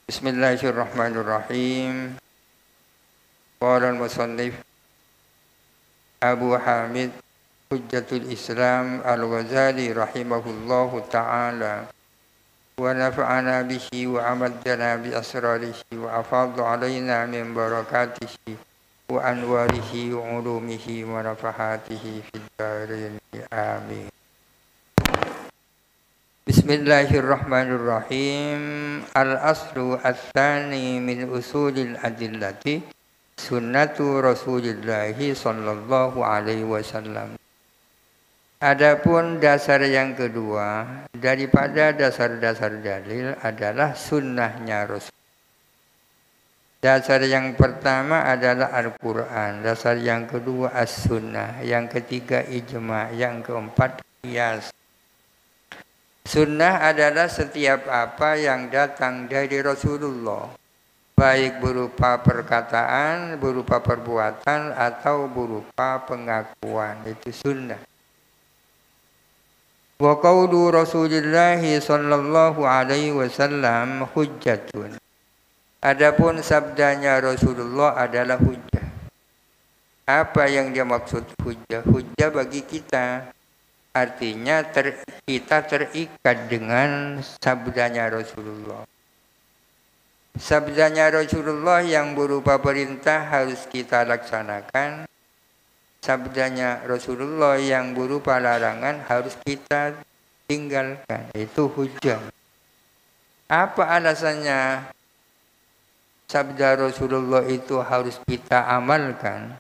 Bismillahirrahmanirrahim. Qala al-musannif Abu Hamid Hujjatul Islam Al-Ghazali rahimahullahu ta'ala wa nafa'ana bihi wa amaddana bi asrarihi wa afadha alaina min barakatihi wa anwarihi wa ulumihi wa nafahatihi fid dharain amin. Bismillahirrahmanirrahim. Al-aslu ats-tsani min usulil adillati sunnatu Rasulillahi sallallahu alaihi wasallam. Adapun dasar yang kedua daripada dasar-dasar dalil adalah sunnahnya Rasul. Dasar yang pertama adalah Al-Quran, dasar yang kedua as-sunnah, yang ketiga ijma', yang keempat qiyas. Sunnah adalah setiap apa yang datang dari Rasulullah, baik berupa perkataan, berupa perbuatan, atau berupa pengakuan. Itu sunnah. Wa qaulu Rasulillah sallallahu alaihi wasallam hujjatun. Adapun sabdanya Rasulullah adalah hujjah. Apa yang dia maksud hujjah? Hujjah bagi kita. Artinya kita terikat dengan sabdanya Rasulullah. Sabdanya Rasulullah yang berupa perintah harus kita laksanakan. Sabdanya Rasulullah yang berupa larangan harus kita tinggalkan. Itu hujjah. Apa alasannya sabda Rasulullah itu harus kita amalkan?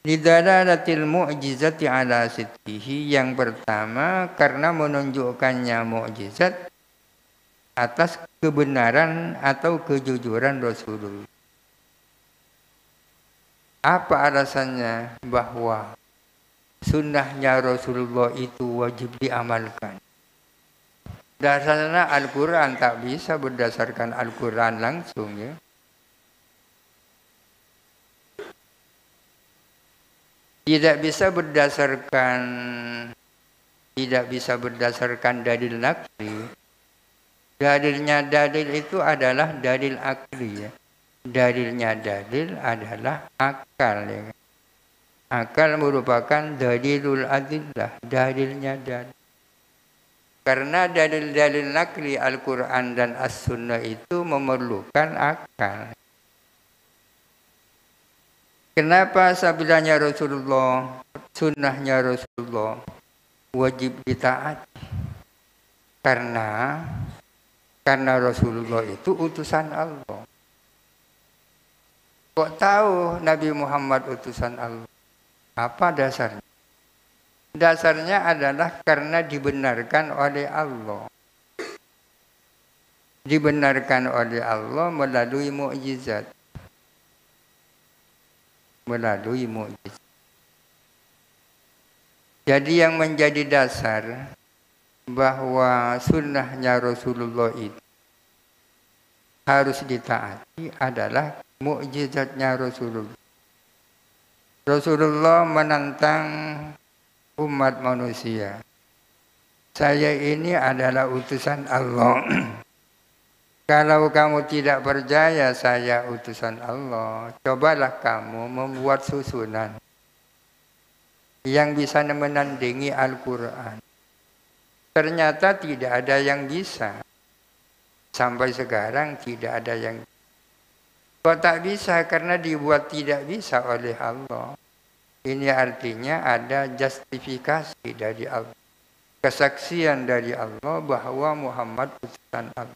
Lidalalatil mu'jizati ala sidqihi. Yang pertama karena menunjukkannya mu'jizat atas kebenaran atau kejujuran Rasulullah. Apa alasannya bahwa sunnahnya Rasulullah itu wajib diamalkan? Dasarnya Al-Quran, tak bisa berdasarkan Al-Quran langsung ya. Tidak bisa berdasarkan dalil nakli. Dalilnya dalil itu adalah dalil akli ya. Dalilnya dalil adalah akal ya. Akal merupakan dalilul adillah, dalilnya dalil. Karena dalil-dalil nakli Al-Quran dan As-Sunnah itu memerlukan akal. Kenapa sabdanya Rasulullah, sunnahnya Rasulullah wajib ditaati? Karena Rasulullah itu utusan Allah. Kok tahu Nabi Muhammad utusan Allah? Apa dasarnya? Dasarnya adalah karena dibenarkan oleh Allah. Dibenarkan oleh Allah melalui mukjizat. Jadi yang menjadi dasar bahwa sunnahnya Rasulullah itu harus ditaati adalah mukjizatnya Rasulullah. Rasulullah menantang umat manusia. Saya ini adalah utusan Allah. Kalau kamu tidak percaya saya utusan Allah, cobalah kamu membuat susunan yang bisa menandingi Al-Quran. Ternyata tidak ada yang bisa. Sampai sekarang tidak ada yang. Kok tak bisa? Karena dibuat tidak bisa oleh Allah. Ini artinya ada justifikasi dari Allah. Kesaksian dari Allah bahwa Muhammad utusan Allah.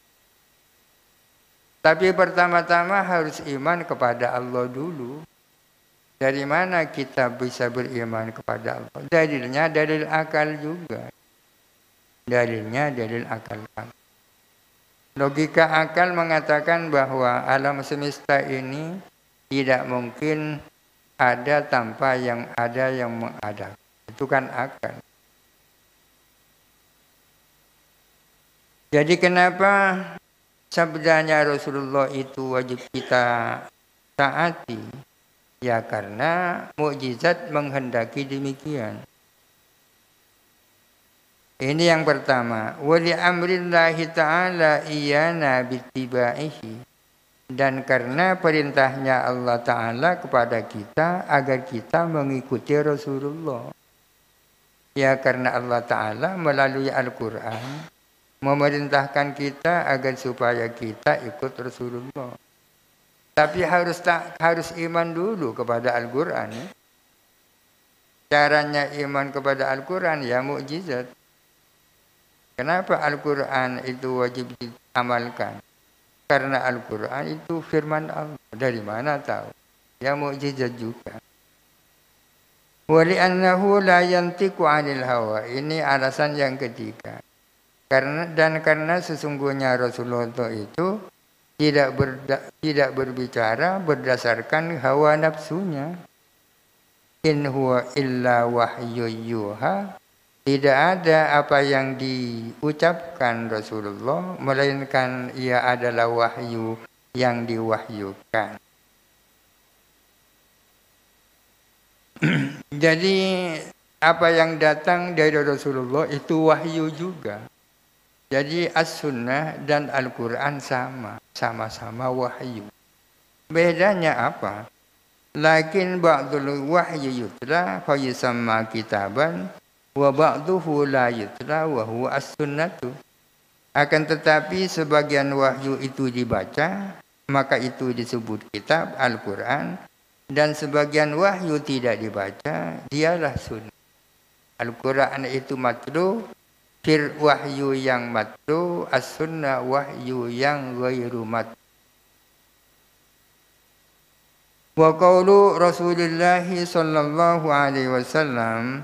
Tapi pertama-tama harus iman kepada Allah dulu. Dari mana kita bisa beriman kepada Allah? Dalilnya dalil akal juga. Dalilnya dalil akal. Logika akal mengatakan bahwa alam semesta ini tidak mungkin ada tanpa yang ada yang mengada. Itu kan akal. Jadi kenapa sabdanya Rasulullah itu wajib kita taati? Ya karena mukjizat menghendaki demikian. Ini yang pertama. Wa li amrillahi ta'ala iyana bittiba'ihi. Dan karena perintahnya Allah Ta'ala kepada kita agar kita mengikuti Rasulullah. Ya karena Allah Ta'ala melalui Al-Quran memerintahkan kita agar supaya kita ikut Rasulullah. Tapi harus iman dulu kepada Al-Quran. Ya. Caranya iman kepada Al-Quran ya mukjizat. Kenapa Al-Quran itu wajib diamalkan? Karena Al-Quran itu firman Allah. Dari mana tahu? Ya mukjizat juga. Wali'annahu la yantiqu 'anil hawa. Ini alasan yang ketiga. Karena sesungguhnya Rasulullah itu tidak berbicara berdasarkan hawa nafsunya. In huwa illa wahyu yuha. Tidak ada apa yang diucapkan Rasulullah, melainkan ia adalah wahyu yang diwahyukan. Jadi apa yang datang dari Rasulullah itu wahyu juga. Jadi as-sunnah dan Al-Quran sama-sama wahyu. Bedanya apa? Lakin ba'dul wahyu yutla fa yusamma kitaban wa ba'duhu la yutla wa huwa as-sunnatu. Akan tetapi sebagian wahyu itu dibaca, maka itu disebut kitab Al-Quran, dan sebagian wahyu tidak dibaca, dialah sunnah. Al-Quran itu matlu, wahyu yang matlu, as-sunnah wahyu yang ghairu matlu. Wa qawlu Rasulullah sallallahu alaihi wasallam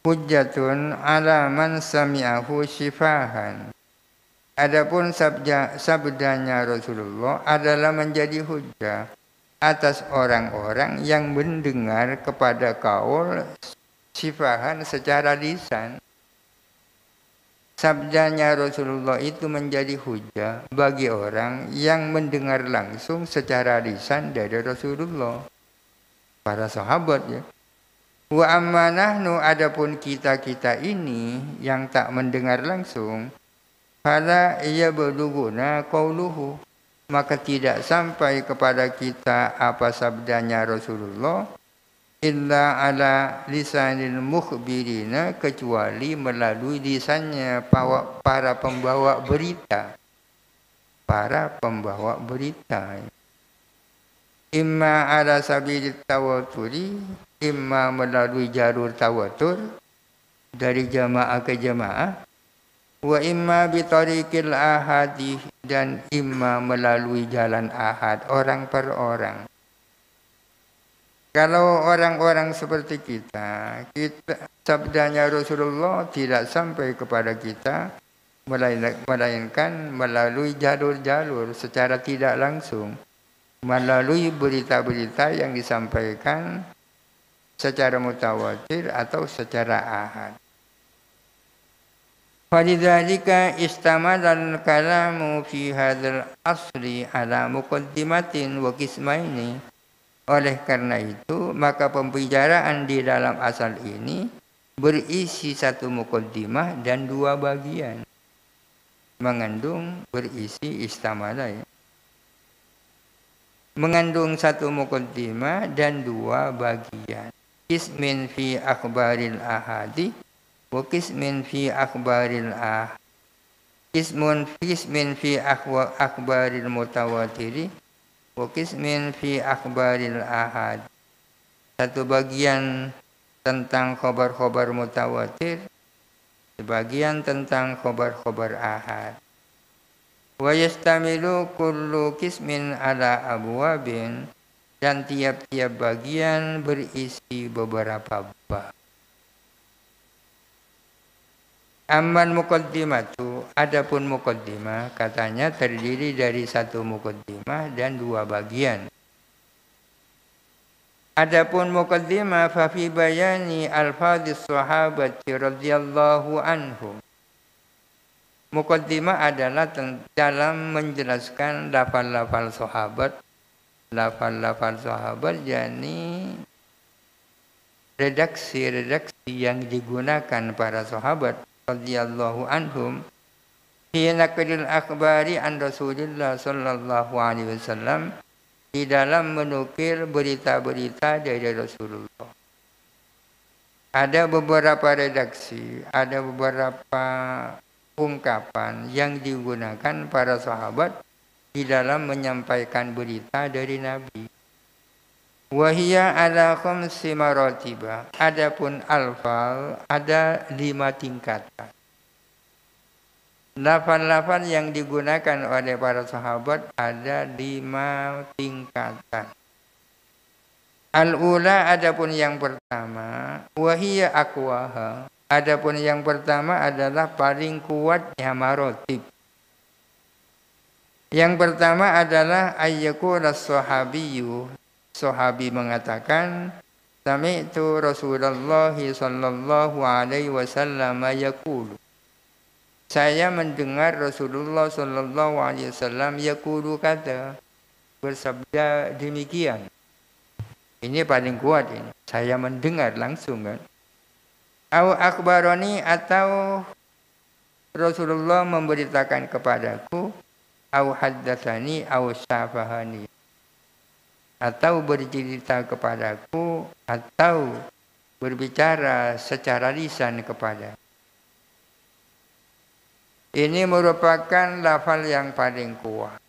hujjatun ala man sami'ahu shifahan. Adapun sabdanya Rasulullah adalah menjadi hujjah atas orang-orang yang mendengar kepada qaul shifahan secara lisan. Sabdanya Rasulullah itu menjadi hujjah bagi orang yang mendengar langsung secara lisan dari Rasulullah. Para sahabat ya. Wa amma nahnu adapun kita-kita ini yang tak mendengar langsung, fala yabluguna qauluhu, maka tidak sampai kepada kita apa sabdanya Rasulullah illa ala lisanil mukhbirina, kecuali melalui lisannya para pembawa berita. Para pembawa berita. Imma ala sabilit tawaturi, imma melalui jalur tawatur dari jamaah ke jamaah, wa imma bitariqil ahadi, dan imma melalui jalan ahad orang per orang. Kalau orang-orang seperti kita sabdanya Rasulullah tidak sampai kepada kita, melainkan melalui jalur-jalur secara tidak langsung, melalui berita-berita yang disampaikan secara mutawatir atau secara ahad. Falidzalika istamadal kalamu fi hadzal asri ala muqaddimatin wa qismaini. Oleh karena itu, maka pembicaraan di dalam asal ini berisi satu muqaddimah dan dua bagian. Mengandung berisi istamala ya. Mengandung satu muqaddimah dan dua bagian. Qismin fi akhbaril ahadi wa qismin fi akhbaril qismin fi akhbaril mutawatiri wa qismin fi akhbaril ahad. Satu bagian tentang khabar-khabar mutawatir, sebagian tentang khabar-khabar ahad. Wa yastamilu kullu qismin ala abwabin, dan tiap-tiap bagian berisi beberapa bab. Amman muqaddimatu, adapun muqaddimah katanya terdiri dari satu muqaddimah dan dua bagian. Adapun muqaddimah fa fi bayani alfadhis sahabati radhiyallahu anhum. Muqaddimah adalah dalam menjelaskan lafal-lafal sahabat. Lafal-lafal sahabat yakni redaksi-redaksi yang digunakan para sahabat radhiyallahu anhum fi naqlil akhbari an Rasulillah sallallahu alaihi wasallam, di dalam menukil berita-berita dari Rasulullah. Ada beberapa redaksi, ada beberapa ungkapan yang digunakan para sahabat di dalam menyampaikan berita dari Nabi. Wahia ala khamsi maratiba. Adapun alfal ada 5 tingkatan. Lafal-lafal yang digunakan oleh para sahabat ada 5 tingkatan. Al-ula, adapun yang pertama, wahia aqwaha. Adapun yang pertama adalah paling kuat ya marotib. Yang pertama adalah ayyakul as-sahabiyyu. Sahabi mengatakan, sami'tu Rasulullah sallallahu alaihi wasallam yaqulu. Saya mendengar Rasulullah sallallahu alaihi wasallam yaqulu, kata, bersabda demikian. Ini paling kuat ini. Saya mendengar langsung kan. Au akhbarani, atau Rasulullah memberitakan kepadaku, au haddatsani au syafahani, atau bercerita kepadaku atau berbicara secara lisan kepada. Ini merupakan lafal yang paling kuat.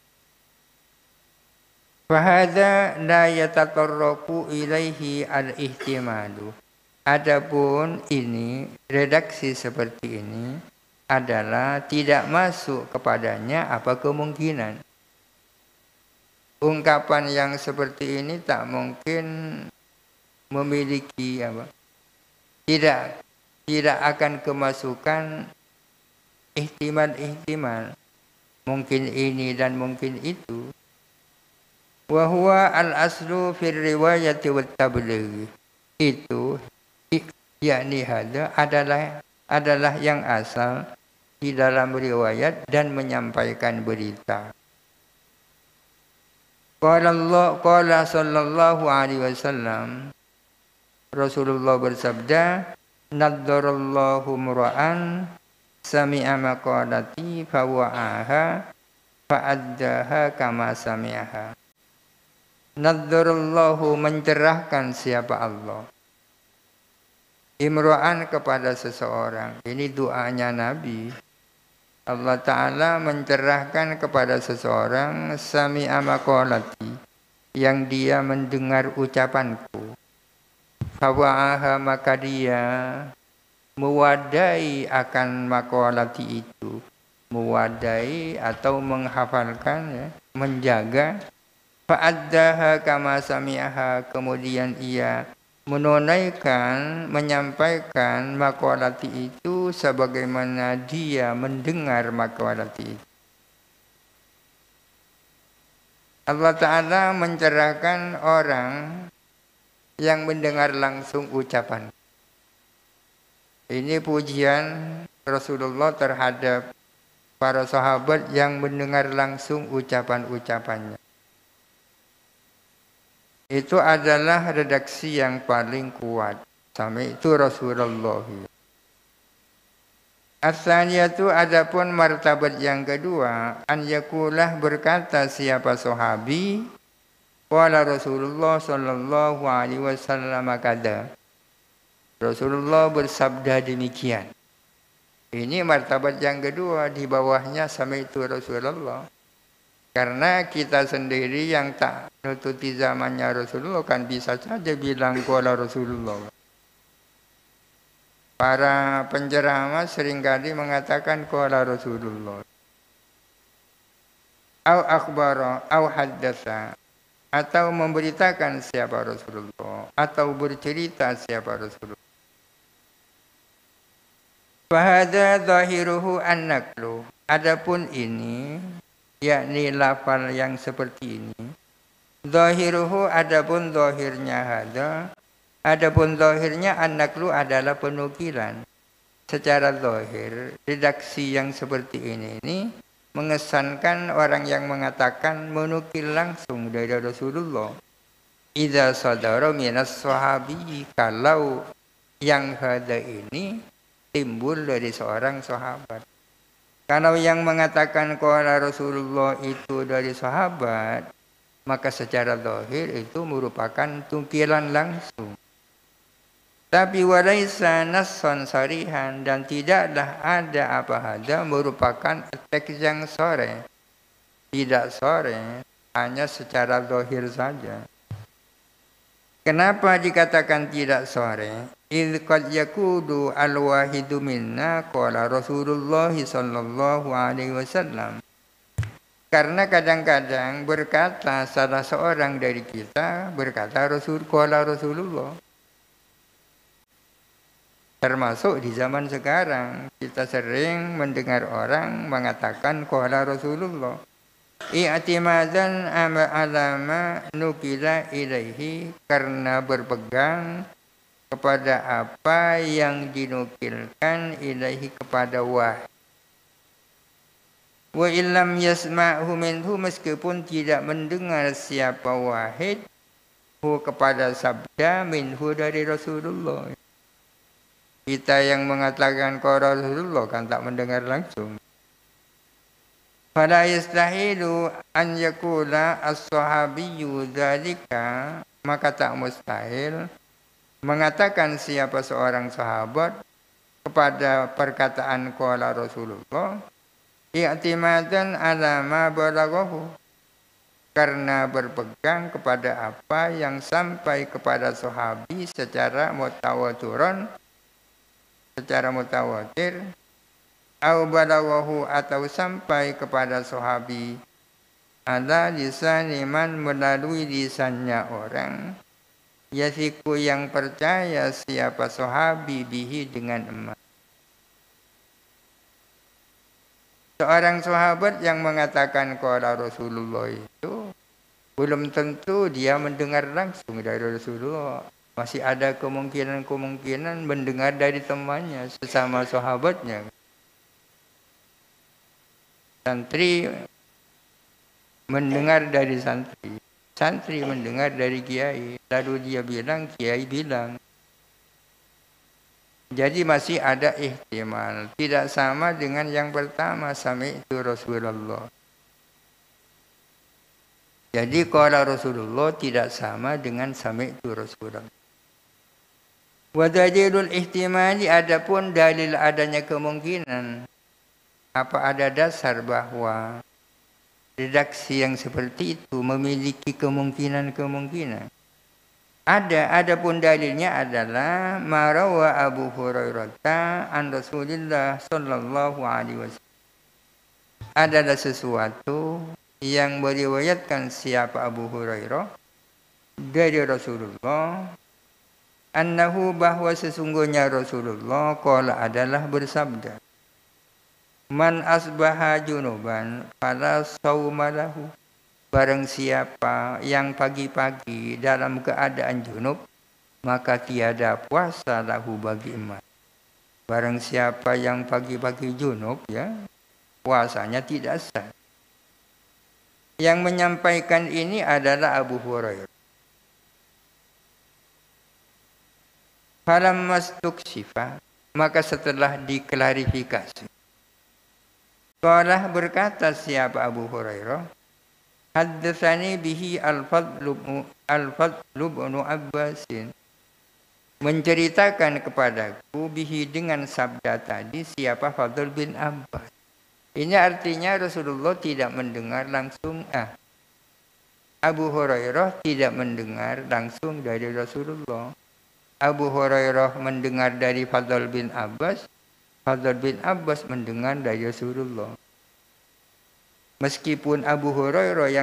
Fahadha la yatatarraku ilaihi al-ihtimalu. Adapun ini, redaksi seperti ini adalah tidak masuk kepadanya apa kemungkinan. Ungkapan yang seperti ini tak mungkin memiliki apa? Tidak akan kemasukan ihtimal. Mungkin ini dan mungkin itu. Wa huwa al-aslu fi riwayati wat tabligh. Itu yakni hada adalah yang asal di dalam riwayat dan menyampaikan berita. Qala sallallahu alaihi wasallam, Rasulullah bersabda, naddarallahu mura'an sami'a maqalati fawa'aha fa'addaha kama sami'aha. Naddarallahu, mencerahkan siapa Allah, imra'an, kepada seseorang. Ini doanya Nabi. Allah Ta'ala mencerahkan kepada seseorang, sami'a maqalati, yang dia mendengar ucapanku. Fawa'aha, maka dia mewadai akan maqalati itu. Mewadai atau menghafalkan, ya, menjaga. Fa'addaha kama sami'aha, kemudian ia menunaikan, menyampaikan maqalati itu sebagaimana dia mendengar maqalati itu. Allah Ta'ala mencerahkan orang yang mendengar langsung ucapan. Ini pujian Rasulullah terhadap para sahabat yang mendengar langsung ucapan-ucapannya. Itu adalah redaksi yang paling kuat. Sampai itu Rasulullah. As-saniyatu, adapun martabat yang kedua, an yakulah, berkata siapa sahabi, qala Rasulullah sallallahu alaihi wasallam kada. Rasulullah bersabda demikian. Ini martabat yang kedua, di bawahnya sampai itu Rasulullah. Karena kita sendiri yang tak nututi zamannya Rasulullah kan bisa saja bilang qala Rasulullah. Para penceramah seringkali mengatakan qala Rasulullah. Au akhbara au haddatsa, atau memberitakan siapa Rasulullah, atau bercerita siapa Rasulullah. Fahadha zahiruhu an-naqlu. Adapun ini, yakni lafal yang seperti ini, zahiruhu, adapun zahirnya hada, adapun zahirnya an-naqlu adalah penukilan. Secara zahir, redaksi yang seperti ini mengesankan orang yang mengatakan menukil langsung dari Rasulullah. Idza sadara minas sahabi, kalau yang hada ini timbul dari seorang sahabat. Kalau yang mengatakan qala Rasulullah itu dari sahabat, maka secara zahir itu merupakan tungkilan langsung. Tapi walaisa nassan sarihan, dan tidaklah ada apa ada merupakan teks yang sore. Tidak sore, hanya secara zahir saja. Kenapa dikatakan tidak sore? Idh qad yakudu al-wahidu minna qala Rasulullah sallallahu alaihi wasallam. Karena kadang-kadang berkata salah seorang dari kita berkata qala Rasulullah. Termasuk di zaman sekarang kita sering mendengar orang mengatakan qala Rasulullah. I'timadan alama nukila ilaihi, karena berpegang kepada apa yang dinukilkan ilaihi kepada wahyu. Wa illam yasma'hu minhu, meskipun tidak mendengar siapa wahid hu kepada sabda minhu dari Rasulullah. Kita yang mengatakan qala Rasulullah kan tak mendengar langsung. Fala yastahilu an yakula as-sahabiyyu dzalika, maka tak mustahil mengatakan siapa seorang sahabat kepada perkataan qala Rasulullah i'timadan ala ma balaghahu, karena berpegang kepada apa yang sampai kepada sahabi secara mutawatiran, secara mutawatir, au balaghahu, atau sampai kepada sahabi ala lisani man, melalui lisannya orang yasiku yang percaya siapa sahabi bihi dengan emas. Seorang sahabat yang mengatakan qala Rasulullah itu belum tentu dia mendengar langsung dari Rasulullah. Masih ada kemungkinan mendengar dari temannya, sesama sahabatnya. Santri mendengar dari santri, santri mendengar dari kiai, lalu dia bilang, kiai bilang. Jadi masih ada ihtimal, tidak sama dengan yang pertama sami'tu Rasulullah. Jadi qala Rasulullah tidak sama dengan sami'tu Rasulullah. Wa dalilul ihtimali, adapun dalil adanya kemungkinan, apa ada dasar bahwa redaksi yang seperti itu memiliki kemungkinan-kemungkinan? Adapun dalilnya adalah marawa Abu Hurairah an Rasulillah sallallahu alaihi wasallam. Adalah sesuatu yang meriwayatkan siapa Abu Hurairah dari Rasulullah, annahu, bahwa sesungguhnya Rasulullah qala adalah bersabda, man asbaha junuban fala sauma lahu, barang siapa yang pagi-pagi dalam keadaan junub maka tiada puasa lahu bagi emas. Barang siapa yang pagi-pagi junub, ya, puasanya tidak sah. Yang menyampaikan ini adalah Abu Hurairah. Falamma stukshifa, maka setelah diklarifikasi, qala, berkata siapa Abu Hurairah, haddatsani bihi al-Fadl bin Abbasin, menceritakan kepadaku bihi dengan sabda tadi siapa Fadl bin Abbas. Ini artinya Rasulullah tidak mendengar langsung, Abu Hurairah tidak mendengar langsung dari Rasulullah. Abu Hurairah mendengar dari Fadl bin Abbas, Fadl bin Abbas mendengar dari Rasulullah. Meskipun Abu Hurairah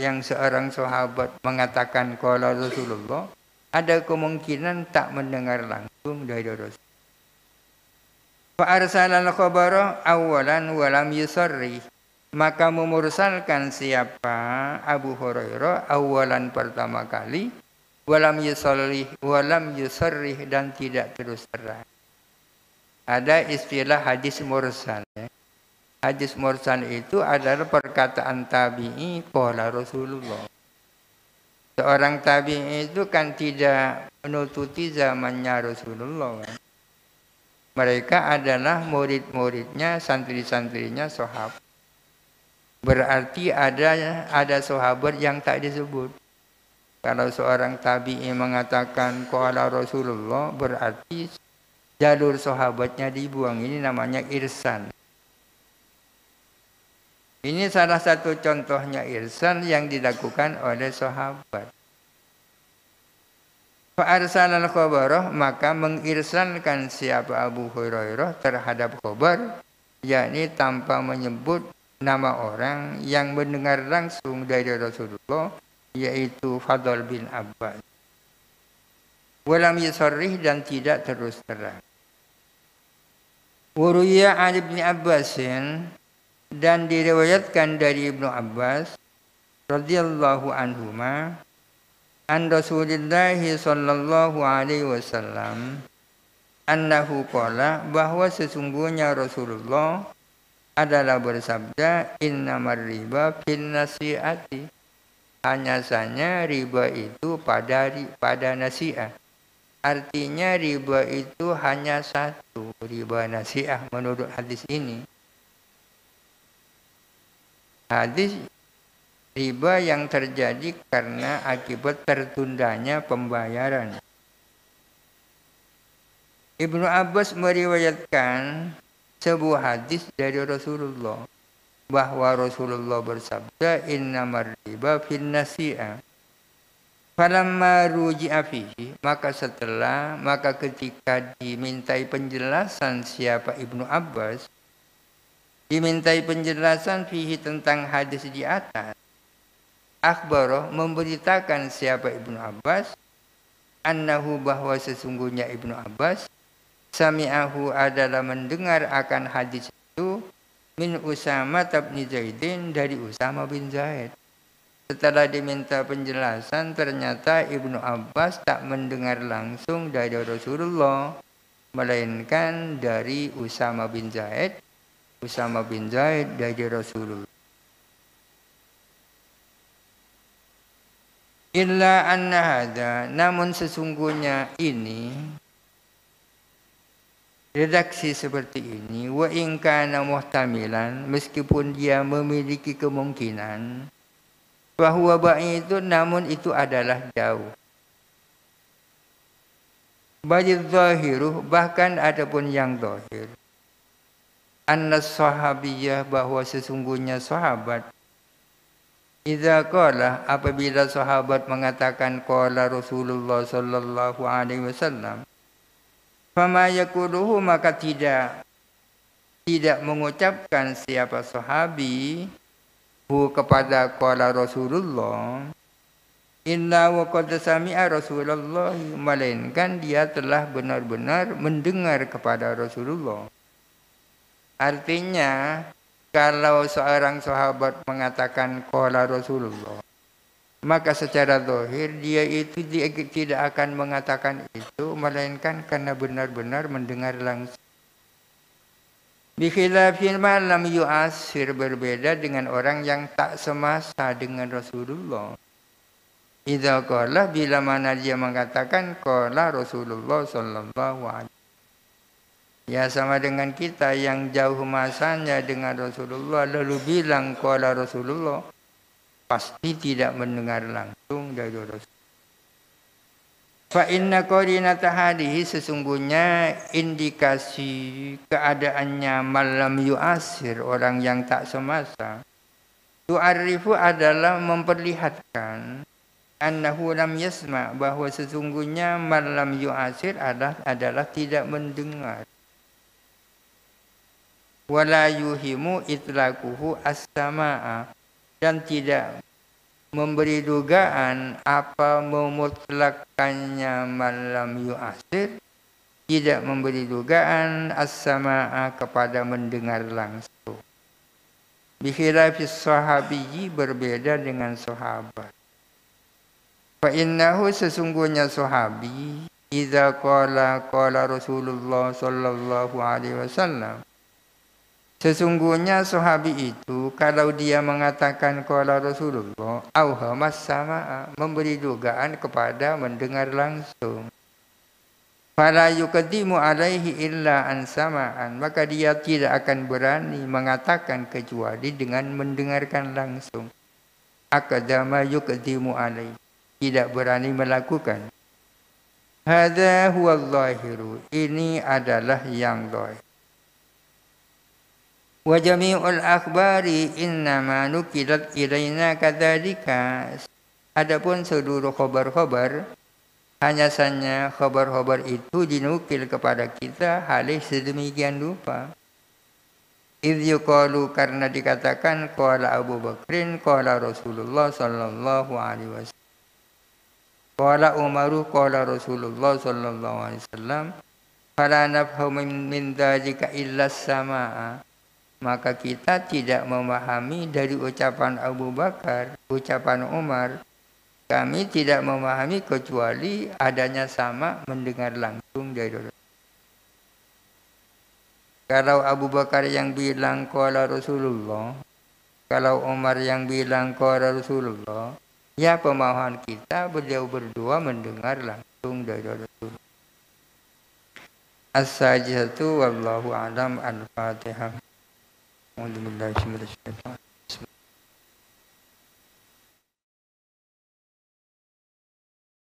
yang seorang sahabat mengatakan qala Rasulullah, ada kemungkinan tak mendengar langsung dari Rasul. Fa arsalal khabara awalan wa lam yusarri, maka memursalkan siapa Abu Hurairah awalan pertama kali, walam yusarri dan tidak terus terang. Ada istilah hadis mursal, ya. Hadis mursal itu adalah perkataan tabi'i qala Rasulullah. Seorang tabi'i itu kan tidak menututi zamannya Rasulullah, kan? Mereka adalah murid-muridnya, santri-santrinya sahabat. Berarti ada sahabat yang tak disebut. Kalau seorang tabi'i mengatakan qala Rasulullah, berarti jalur sahabatnya dibuang. Ini namanya irsan. Ini salah satu contohnya irsan yang dilakukan oleh sahabat. Fa'arsalal khabarah, maka mengirsalkan siapa Abu Hurairah terhadap khabar, yakni tanpa menyebut nama orang yang mendengar langsung dari Rasulullah, yaitu Fadl bin Abbas. Walam yusarrih, dan tidak terus terang. Wuruya an Ibn Abbasin, dan diriwayatkan dari Ibnu Abbas radhiyallahu anhuma, an Rasulillah sallallahu alaihi wasallam, annahu qala, bahwa sesungguhnya Rasulullah adalah bersabda, innamar riba fin nasi'ati, hanya saja riba itu pada nasi'ah. Artinya riba itu hanya satu, riba nasi'ah menurut hadis ini. Hadis riba yang terjadi karena akibat tertundanya pembayaran. Ibnu Abbas meriwayatkan sebuah hadis dari Rasulullah, bahwa Rasulullah bersabda, innamar riba fin nasi'ah. Falamma ruji'a fihi, maka ketika dimintai penjelasan siapa Ibnu Abbas, dimintai penjelasan fihi tentang hadis di atas, akhbarah, memberitakan siapa Ibnu Abbas, annahu, bahwa sesungguhnya Ibnu Abbas, sami'ahu, adalah mendengar akan hadis itu, min Usama bin Zaidin, dari Usama bin Zaid. Setelah diminta penjelasan, ternyata Ibnu Abbas tak mendengar langsung dari Rasulullah, melainkan dari Usama bin Zaid. Usama bin Zaid dari Rasulullah. Illa anna hadha, namun sesungguhnya ini, redaksi seperti ini, wa in kana muhtamilan, meskipun dia memiliki kemungkinan, bahwa itu, namun itu adalah jauh. Bajid zahiruh, bahkan adapun yang zahir, anna sahabiyah, bahwa sesungguhnya sahabat, idza qala, apabila sahabat mengatakan qala Rasulullah sallallahu alaihi wasallam, fama yaquluhu, maka tidak mengucapkan siapa sahabi kepada qala Rasulullah, inna wa qad sami'a Rasulullah, melainkan dia telah benar-benar mendengar kepada Rasulullah. Artinya, kalau seorang sahabat mengatakan qala Rasulullah, maka secara zahir dia itu tidak akan mengatakan itu, melainkan karena benar-benar mendengar langsung. Bikhilafil ma lam yu'asir, berbeda dengan orang yang tak semasa dengan Rasulullah. Idza qala, bila mana dia mengatakan qala Rasulullah sallallahu alaihi. Ya, sama dengan kita yang jauh masanya dengan Rasulullah lalu bilang qala Rasulullah, pasti tidak mendengar langsung dari Rasul. Fa inna qarinata hadihi, sesungguhnya indikasi keadaannya malam yu'asir, orang yang tak semasa, tu'arifu, adalah memperlihatkan, annahu lam yasma, bahwa sesungguhnya malam yu'asir adalah tidak mendengar. Wala yuhimu itlaquhu as-sama'a, dan tidak memberi dugaan apa memutlakannya malam yu'asir, tidak memberi dugaan as-sama'a, kepada mendengar langsung. Bikhilafis sahabiyyi, berbeda dengan sahabat. Fa innahu, sesungguhnya sahabi, idza qala Rasulullah sallallahu alaihi wasallam, sesungguhnya sahabi itu kalau dia mengatakan qala Rasulullah, auhamas sama'a, memberi dugaan kepada mendengar langsung. Fala yuqaddimu alaihi illa ansamaan, maka dia tidak akan berani mengatakan kecuali dengan mendengarkan langsung. Aqdama yuqaddimu alaihi, tidak berani melakukan. Hadza huwa zahiru, ini adalah yang zahir. Wa jami'ul akhbari innama nukilat ilaina kadzalika. Adapun seluruh khabar-khabar, hanya saja khabar-khabar itu dinukil kepada kita halih sedemikian rupa. Idh yuqalu, karena dikatakan qala Abu Bakrin qala Rasulullah sallallahu alaihi wasallam. Qala Umaru qala Rasulullah sallallahu alaihi wasallam. Fala nafhamu min dzalika illa samaa. Maka kita tidak memahami dari ucapan Abu Bakar, ucapan Umar. Kami tidak memahami kecuali adanya sama mendengar langsung dari Rasul. Kalau Abu Bakar yang bilang qala Rasulullah, kalau Umar yang bilang qala Rasulullah, ya pemahaman kita beliau berdua mendengar langsung dari Rasul. As-sajidatu wallahu a'lam. Al-Fatihah. Alhamdulillah.